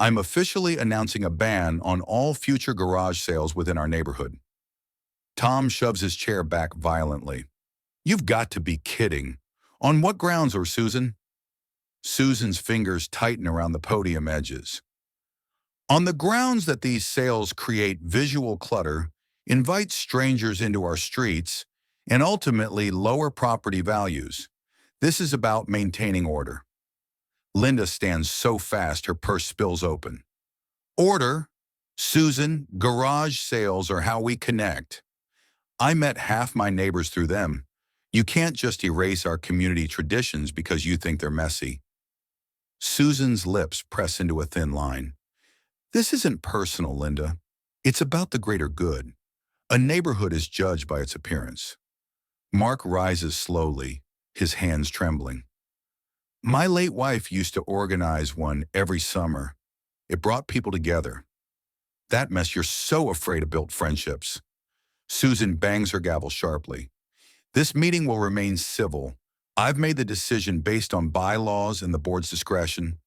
I'm officially announcing a ban on all future garage sales within our neighborhood. Tom shoves his chair back violently. You've got to be kidding. On what grounds, or Susan? Susan's fingers tighten around the podium edges. On the grounds that these sales create visual clutter, invite strangers into our streets, and ultimately lower property values. This is about maintaining order. Linda stands so fast her purse spills open. Order? Susan, garage sales are how we connect. I met half my neighbors through them. You can't just erase our community traditions because you think they're messy. Susan's lips press into a thin line. This isn't personal, Linda. It's about the greater good. A neighborhood is judged by its appearance. Mark rises slowly, his hands trembling. My late wife used to organize one every summer. It brought people together. That mess, you're so afraid of built friendships. Susan bangs her gavel sharply. This meeting will remain civil. I've made the decision based on bylaws and the board's discretion.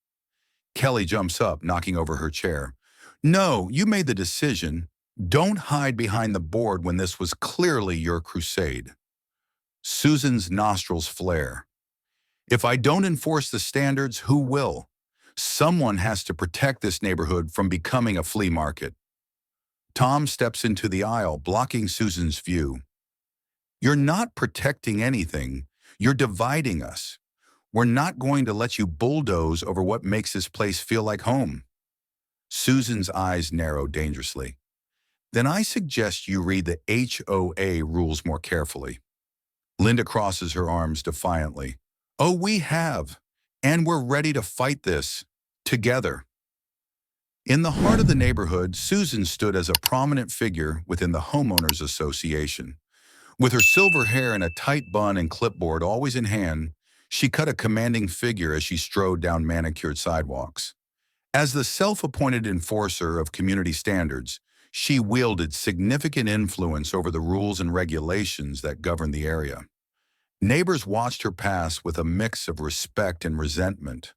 Kelly jumps up, knocking over her chair. No, you made the decision. Don't hide behind the board when this was clearly your crusade. Susan's nostrils flare. If I don't enforce the standards, who will? Someone has to protect this neighborhood from becoming a flea market. Tom steps into the aisle, blocking Susan's view. You're not protecting anything. You're dividing us. We're not going to let you bulldoze over what makes this place feel like home. Susan's eyes narrow dangerously. Then I suggest you read the HOA rules more carefully. Linda crosses her arms defiantly. Oh, we have, and we're ready to fight this, together. In the heart of the neighborhood, Susan stood as a prominent figure within the Homeowners Association. With her silver hair in a tight bun and clipboard always in hand, she cut a commanding figure as she strode down manicured sidewalks. As the self-appointed enforcer of community standards, she wielded significant influence over the rules and regulations that govern the area. Neighbors watched her pass with a mix of respect and resentment.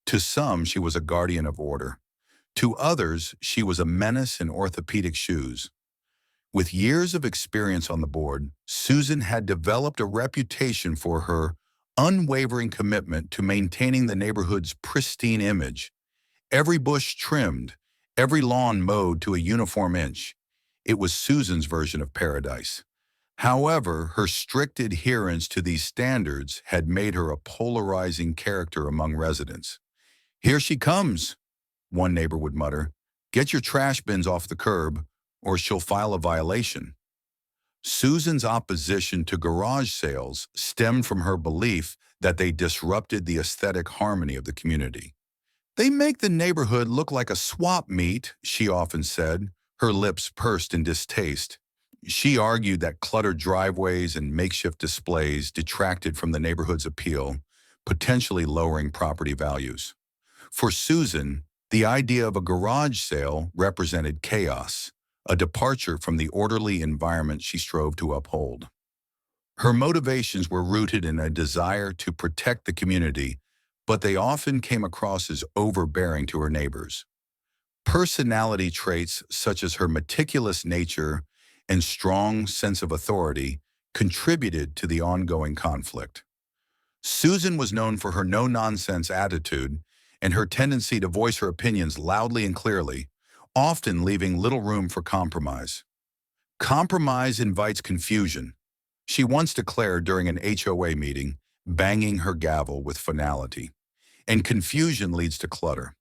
To some, she was a guardian of order. To others, she was a menace in orthopedic shoes. With years of experience on the board, Susan had developed a reputation for her unwavering commitment to maintaining the neighborhood's pristine image. Every bush trimmed, every lawn mowed to a uniform inch. It was Susan's version of paradise. However, her strict adherence to these standards had made her a polarizing character among residents. Here she comes, one neighbor would mutter. Get your trash bins off the curb, or she'll file a violation. Susan's opposition to garage sales stemmed from her belief that they disrupted the aesthetic harmony of the community. They make the neighborhood look like a swap meet, she often said, her lips pursed in distaste. She argued that cluttered driveways and makeshift displays detracted from the neighborhood's appeal, potentially lowering property values. For Susan, the idea of a garage sale represented chaos, a departure from the orderly environment she strove to uphold. Her motivations were rooted in a desire to protect the community, but they often came across as overbearing to her neighbors. Personality traits such as her meticulous nature and strong sense of authority contributed to the ongoing conflict. Susan was known for her no-nonsense attitude and her tendency to voice her opinions loudly and clearly, often leaving little room for compromise. Compromise invites confusion, she once declared during an HOA meeting, banging her gavel with finality. And confusion leads to clutter.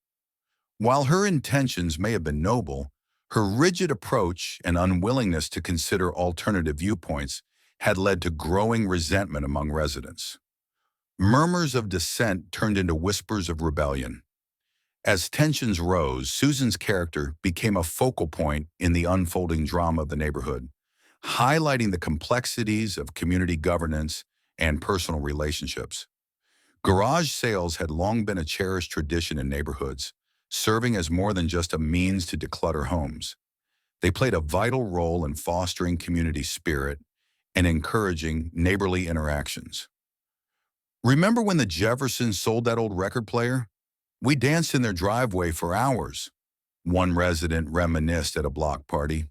While her intentions may have been noble, her rigid approach and unwillingness to consider alternative viewpoints had led to growing resentment among residents. Murmurs of dissent turned into whispers of rebellion. As tensions rose, Susan's character became a focal point in the unfolding drama of the neighborhood, highlighting the complexities of community governance and personal relationships. Garage sales had long been a cherished tradition in neighborhoods, serving as more than just a means to declutter homes. They played a vital role in fostering community spirit and encouraging neighborly interactions. Remember when the Jeffersons sold that old record player? We danced in their driveway for hours, one resident reminisced at a block party.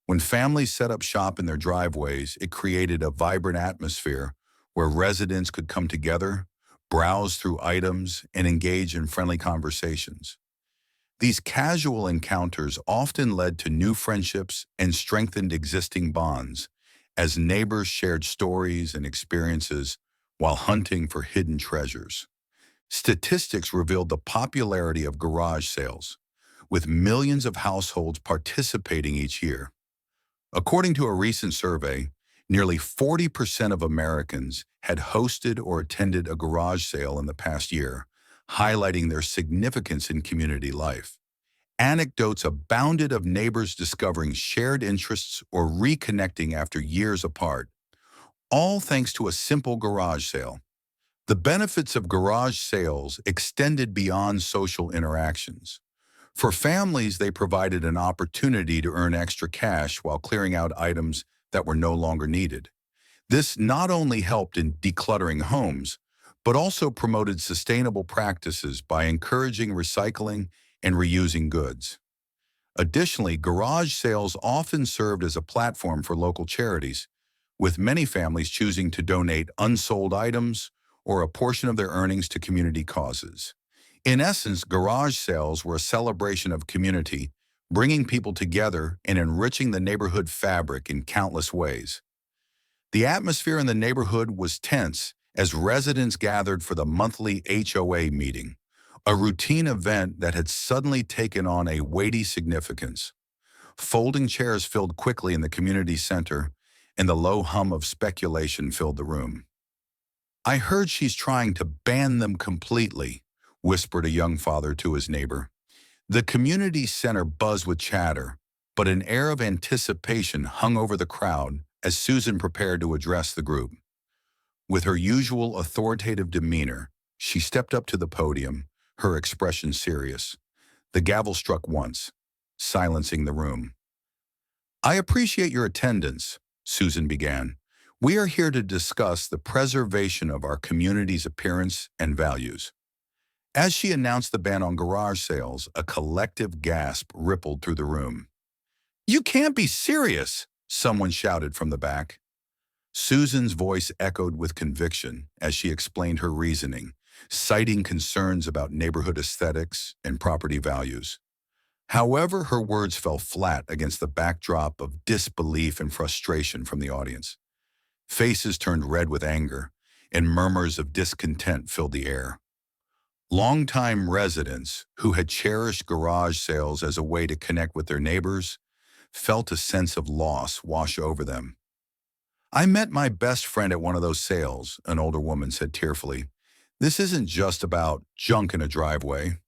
When families set up shop in their driveways, it created a vibrant atmosphere where residents could come together, browse through items, and engage in friendly conversations. These casual encounters often led to new friendships and strengthened existing bonds as neighbors shared stories and experiences while hunting for hidden treasures. Statistics revealed the popularity of garage sales, with millions of households participating each year. According to a recent survey, nearly 40% of Americans had hosted or attended a garage sale in the past year, highlighting their significance in community life. Anecdotes abounded of neighbors discovering shared interests or reconnecting after years apart, all thanks to a simple garage sale. The benefits of garage sales extended beyond social interactions. For families, they provided an opportunity to earn extra cash while clearing out items that were no longer needed. This not only helped in decluttering homes, but also promoted sustainable practices by encouraging recycling and reusing goods. Additionally, garage sales often served as a platform for local charities, with many families choosing to donate unsold items or a portion of their earnings to community causes. In essence, garage sales were a celebration of community, bringing people together and enriching the neighborhood fabric in countless ways. The atmosphere in the neighborhood was tense as residents gathered for the monthly HOA meeting, a routine event that had suddenly taken on a weighty significance. Folding chairs filled quickly in the community center, and the low hum of speculation filled the room. "I heard she's trying to ban them completely," whispered a young father to his neighbor. The community center buzzed with chatter, but an air of anticipation hung over the crowd as Susan prepared to address the group. With her usual authoritative demeanor, she stepped up to the podium, her expression serious. The gavel struck once, silencing the room. "I appreciate your attendance," Susan began. "We are here to discuss the preservation of our community's appearance and values." As she announced the ban on garage sales, a collective gasp rippled through the room. "You can't be serious!" someone shouted from the back. Susan's voice echoed with conviction as she explained her reasoning, citing concerns about neighborhood aesthetics and property values. However, her words fell flat against the backdrop of disbelief and frustration from the audience. Faces turned red with anger, and murmurs of discontent filled the air. Longtime residents who had cherished garage sales as a way to connect with their neighbors felt a sense of loss wash over them. "I met my best friend at one of those sales," an older woman said tearfully. "This isn't just about junk in a driveway."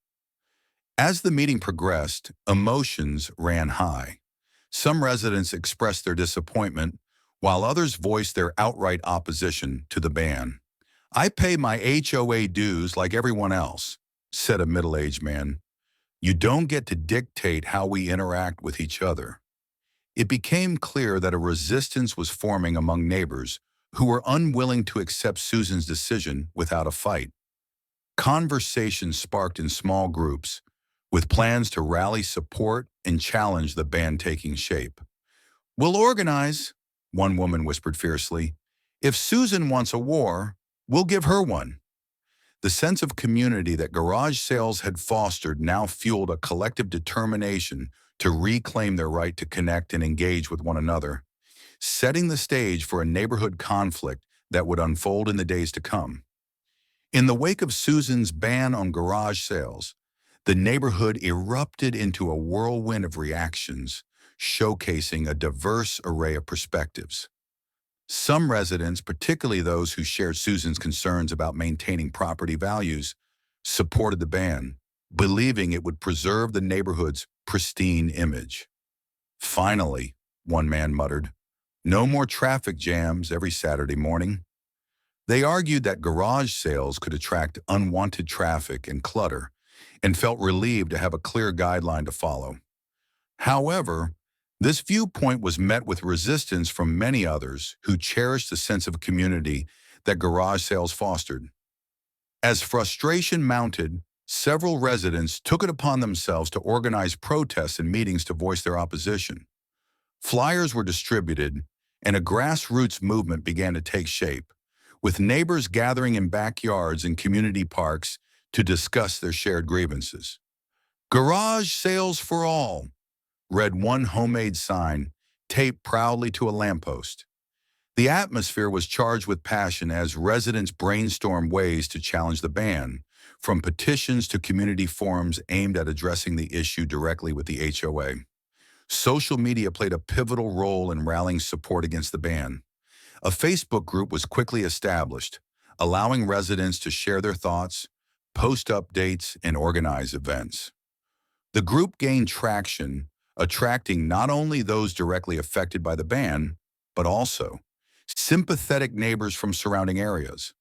As the meeting progressed, emotions ran high. Some residents expressed their disappointment, while others voiced their outright opposition to the ban. "I pay my HOA dues like everyone else," said a middle-aged man. "You don't get to dictate how we interact with each other." It became clear that a resistance was forming among neighbors who were unwilling to accept Susan's decision without a fight. Conversations sparked in small groups, with plans to rally support and challenge the ban taking shape. "We'll organize," one woman whispered fiercely. "If Susan wants a war, we'll give her one." The sense of community that garage sales had fostered now fueled a collective determination to reclaim their right to connect and engage with one another, setting the stage for a neighborhood conflict that would unfold in the days to come. In the wake of Susan's ban on garage sales, the neighborhood erupted into a whirlwind of reactions, showcasing a diverse array of perspectives. Some residents, particularly those who shared Susan's concerns about maintaining property values, supported the ban, believing it would preserve the neighborhood's pristine image. "Finally," one man muttered, "no more traffic jams every Saturday morning." They argued that garage sales could attract unwanted traffic and clutter, and felt relieved to have a clear guideline to follow. However, this viewpoint was met with resistance from many others who cherished the sense of community that garage sales fostered. As frustration mounted, Several residents took it upon themselves to organize protests and meetings to voice their opposition. Flyers were distributed, and a grassroots movement began to take shape, with neighbors gathering in backyards and community parks to discuss their shared grievances. "Garage sales for all," read one homemade sign, taped proudly to a lamppost. The atmosphere was charged with passion as residents brainstormed ways to challenge the ban, from petitions to community forums aimed at addressing the issue directly with the HOA. Social media played a pivotal role in rallying support against the ban. A Facebook group was quickly established, allowing residents to share their thoughts, post updates, and organize events. The group gained traction, attracting not only those directly affected by the ban, but also sympathetic neighbors from surrounding areas.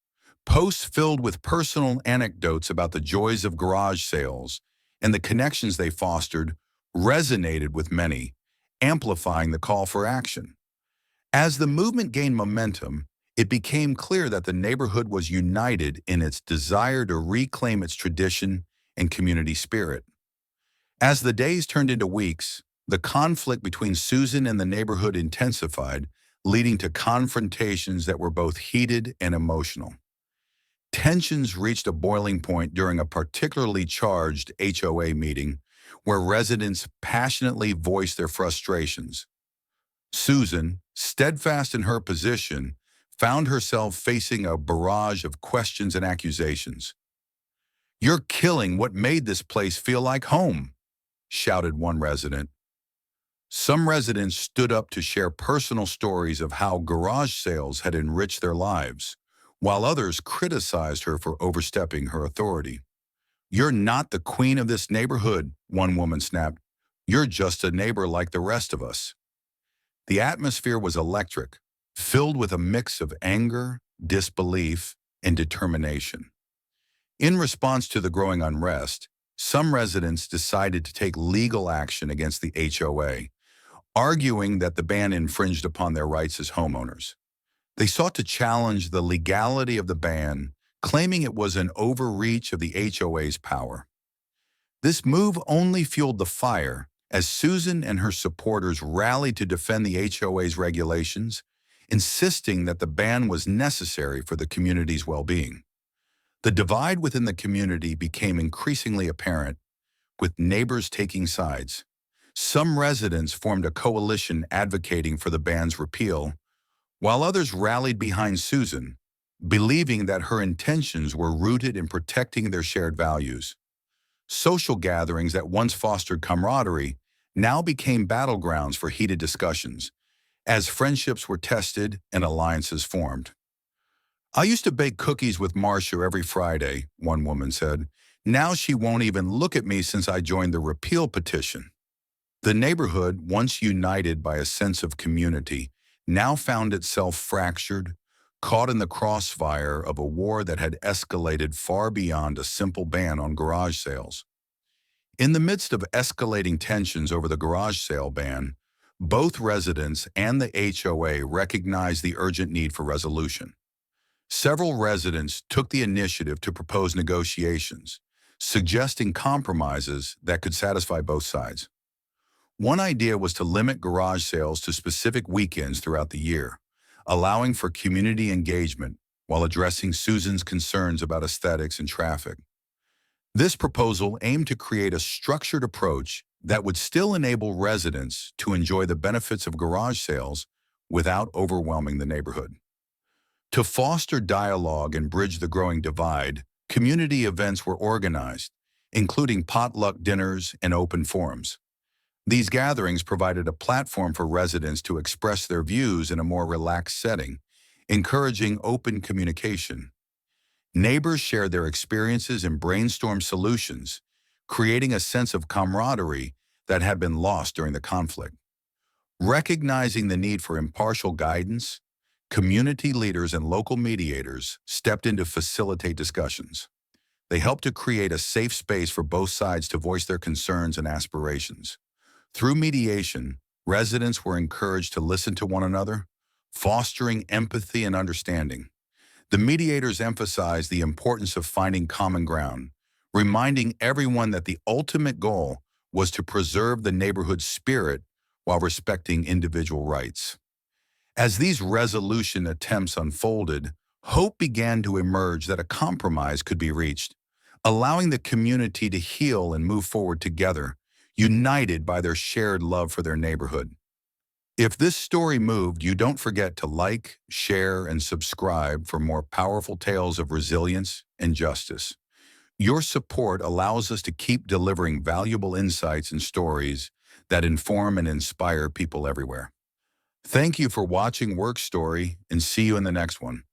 Posts filled with personal anecdotes about the joys of garage sales and the connections they fostered resonated with many, amplifying the call for action. As the movement gained momentum, it became clear that the neighborhood was united in its desire to reclaim its tradition and community spirit. As the days turned into weeks, the conflict between Susan and the neighborhood intensified, leading to confrontations that were both heated and emotional. Tensions reached a boiling point during a particularly charged HOA meeting where residents passionately voiced their frustrations. Susan, steadfast in her position, found herself facing a barrage of questions and accusations. "You're killing what made this place feel like home," shouted one resident. Some residents stood up to share personal stories of how garage sales had enriched their lives, while others criticized her for overstepping her authority. "You're not the queen of this neighborhood," one woman snapped. "You're just a neighbor like the rest of us." The atmosphere was electric, filled with a mix of anger, disbelief, and determination. In response to the growing unrest, some residents decided to take legal action against the HOA, arguing that the ban infringed upon their rights as homeowners. They sought to challenge the legality of the ban, claiming it was an overreach of the HOA's power. This move only fueled the fire as Susan and her supporters rallied to defend the HOA's regulations, insisting that the ban was necessary for the community's well-being. The divide within the community became increasingly apparent, with neighbors taking sides. Some residents formed a coalition advocating for the ban's repeal, while others rallied behind Susan, believing that her intentions were rooted in protecting their shared values. Social gatherings that once fostered camaraderie now became battlegrounds for heated discussions, as friendships were tested and alliances formed. "I used to bake cookies with Marcia every Friday," one woman said. "Now she won't even look at me since I joined the repeal petition." The neighborhood, once united by a sense of community, now found itself fractured, caught in the crossfire of a war that had escalated far beyond a simple ban on garage sales. In the midst of escalating tensions over the garage sale ban, both residents and the HOA recognized the urgent need for resolution. Several residents took the initiative to propose negotiations, suggesting compromises that could satisfy both sides. One idea was to limit garage sales to specific weekends throughout the year, allowing for community engagement while addressing Susan's concerns about aesthetics and traffic. This proposal aimed to create a structured approach that would still enable residents to enjoy the benefits of garage sales without overwhelming the neighborhood. To foster dialogue and bridge the growing divide, community events were organized, including potluck dinners and open forums. These gatherings provided a platform for residents to express their views in a more relaxed setting, encouraging open communication. Neighbors shared their experiences and brainstormed solutions, creating a sense of camaraderie that had been lost during the conflict. Recognizing the need for impartial guidance, community leaders and local mediators stepped in to facilitate discussions. They helped to create a safe space for both sides to voice their concerns and aspirations. Through mediation, residents were encouraged to listen to one another, fostering empathy and understanding. The mediators emphasized the importance of finding common ground, reminding everyone that the ultimate goal was to preserve the neighborhood's spirit while respecting individual rights. As these resolution attempts unfolded, hope began to emerge that a compromise could be reached, allowing the community to heal and move forward together, united by their shared love for their neighborhood. If this story moved you, don't forget to like, share, and subscribe for more powerful tales of resilience and justice. Your support allows us to keep delivering valuable insights and stories that inform and inspire people everywhere. Thank you for watching Work Story, and see you in the next one.